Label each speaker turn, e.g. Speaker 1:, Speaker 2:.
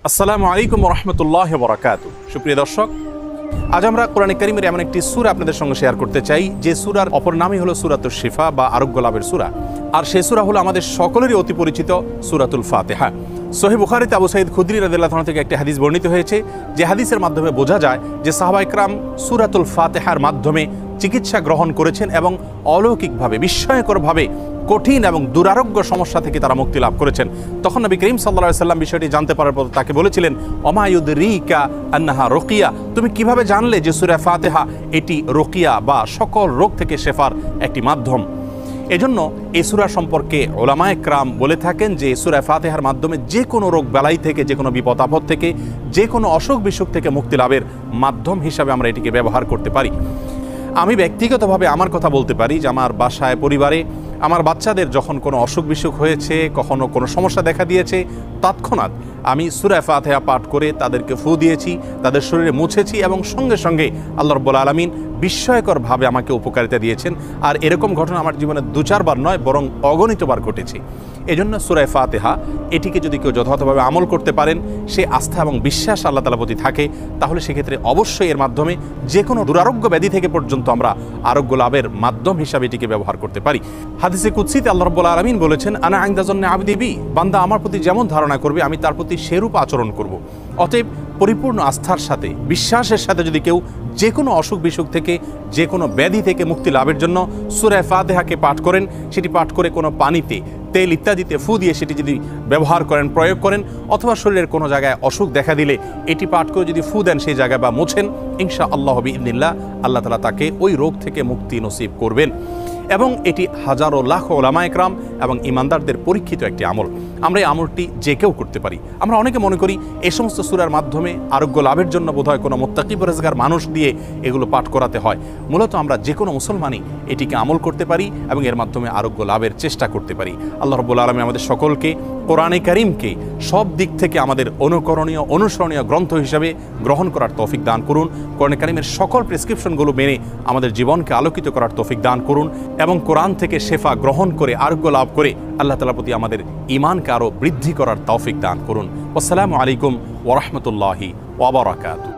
Speaker 1: আসসালামু আলাইকুম রহমতুল্লাহ বরাকাতু। সুপ্রিয় দর্শক, আজ আমরা কোরআনে কারিমের এমন একটি সূরা আপনাদের সঙ্গে শেয়ার করতে চাই যে সূরার অপর নামই হলো সূরাতুশ শিফা বা আরোগ্য লাভের সূরা। আর সেই সূরা হলো আমাদের সকলেরই অতি পরিচিত সূরাতুল ফাতিহা। সহিহ বুখারীতে আবু সাঈদ খুদরী রাদিয়াল্লাহু আনহু থেকে একটি হাদিস বর্ণিত হয়েছে, যে হাদিসের মাধ্যমে বোঝা যায় যে সাহাবা ইকরাম সূরাতুল ফাতিহার মাধ্যমে চিকিৎসা গ্রহণ করেছেন এবং অলৌকিকভাবে, বিস্ময়করভাবে কঠিন এবং দুরারোগ্য সমস্যা থেকে তারা মুক্তি লাভ করেছেন। তখন নবী করিম সাল্লাল্লাহু আলাইহি ওয়াসাল্লাম বিষয়টি জানতে পারার পর তাকে বলেছিলেন, ওমা ইউদরিকা আন্নাহা রুকিয়া, তুমি কিভাবে জানলে যে সূরা ফাতিহা এটি রুকিয়া বা সকল রোগ থেকে শেফার একটি মাধ্যম। এজন্য এই সূরা সম্পর্কে উলামায়ে কেরাম বলে থাকেন যে সূরা ফাতিহার মাধ্যমে যে কোনো রোগ বালাই থেকে, যে কোনো বিপদ আপদ থেকে, যে কোনো অসুখ বিসুখ থেকে মুক্তি লাভের মাধ্যম হিসাবে আমরা এটিকে ব্যবহার করতে পারি। আমি ব্যক্তিগতভাবে আমার কথা বলতে পারি যে আমার বাসায়, পরিবারে আমার বাচ্চাদের যখন কোনো অসুখ বিসুখ হয়েছে, কখনো কোনো সমস্যা দেখা দিয়েছে, তৎক্ষণাৎ আমি সূরা ফাতিহা পাঠ করে তাদেরকে ফু দিয়েছি, তাদের শরীরে মুছেছি এবং সঙ্গে সঙ্গে আল্লাহ রাব্বুল আলামিন বিস্ময়করভাবে আমাকে উপকারিতা দিয়েছেন। আর এরকম ঘটনা আমার জীবনে 2-4 বার নয়, বরং অগণিতবার ঘটেছে। এজন্য সূরা ফাতিহা এটিকে যদি কেউ যথাযথভাবে আমল করতে পারেন, সে আস্থা এবং বিশ্বাস আল্লাহ তাআলার প্রতি থাকে, তাহলে সেক্ষেত্রে অবশ্যই এর মাধ্যমে যে কোনো দুরারোগ্য ব্যাধি থেকে পর্যন্ত আমরা আরোগ্য লাভের মাধ্যম হিসাবে এটিকে ব্যবহার করতে পারি। হাদিসে কুদসিতে আল্লাহ রাব্বুল আলামিন বলেছেন, আনা ইনদা যন্নি আবদি বি, বান্দা আমার প্রতি যেমন ধারণা করবে আমি তার প্রতি সেরূপ আচরণ করব। অতএব পরিপূর্ণ আস্থার সাথে, বিশ্বাসের সাথে যদি কেউ যে কোনো অসুখ বিসুখ থেকে, যে কোনো ব্যাধি থেকে মুক্তি লাভের জন্য সূরা ফাতিহাকে পাঠ করেন, সেটি পাঠ করে কোনো পানিতে, তেল ইত্যাদিতে ফু দিয়ে সেটি যদি ব্যবহার করেন, প্রয়োগ করেন, অথবা শরীরের কোনো জায়গায় অসুখ দেখা দিলে এটি পাঠ করে যদি ফু দেন সেই জায়গায় বা মোছেন, ইনশাআল্লাহ বিইذনিল্লাহ আল্লাহ তাআলা তাকে ওই রোগ থেকে মুক্তি নসিব করবেন। এবং এটি হাজারো লাখ উলামায়ে কেরাম এবং ঈমানদারদের পরীক্ষিত একটি আমল। আমরা এই আমলটি যে কেউ করতে পারি। আমরা অনেকে মনে করি এই সমস্ত সূরার মাধ্যমে আরোগ্য লাভের জন্য বোধহয় কোনো মুত্তাকি পরহেজগার মানুষ দিয়ে এগুলো পাঠ করাতে হয়। মূলত আমরা যে কোনো মুসলমানই এটিকে আমল করতে পারি এবং এর মাধ্যমে আরোগ্য লাভের চেষ্টা করতে পারি। আল্লাহ রাব্বুল আলামিন আমাদের সকলকে কোরআনে কারীমকে সব দিক থেকে আমাদের অনুকরণীয়, অনুসরণীয় গ্রন্থ হিসাবে গ্রহণ করার তৌফিক দান করুন। কোরআনে কারীমের সকল প্রেসক্রিপশনগুলো মেনে আমাদের জীবনকে আলোকিত করার তৌফিক দান করুন এবং কোরআন থেকে শেফা গ্রহণ করে আরোগ্য লাভ করে আল্লাহ তাআলার প্রতি আমাদের ঈমানকে আরও বৃদ্ধি করার তৌফিক দান করুন। আসসালামু আলাইকুম ওয়া রাহমাতুল্লাহি ওয়া বারাকাতুহু।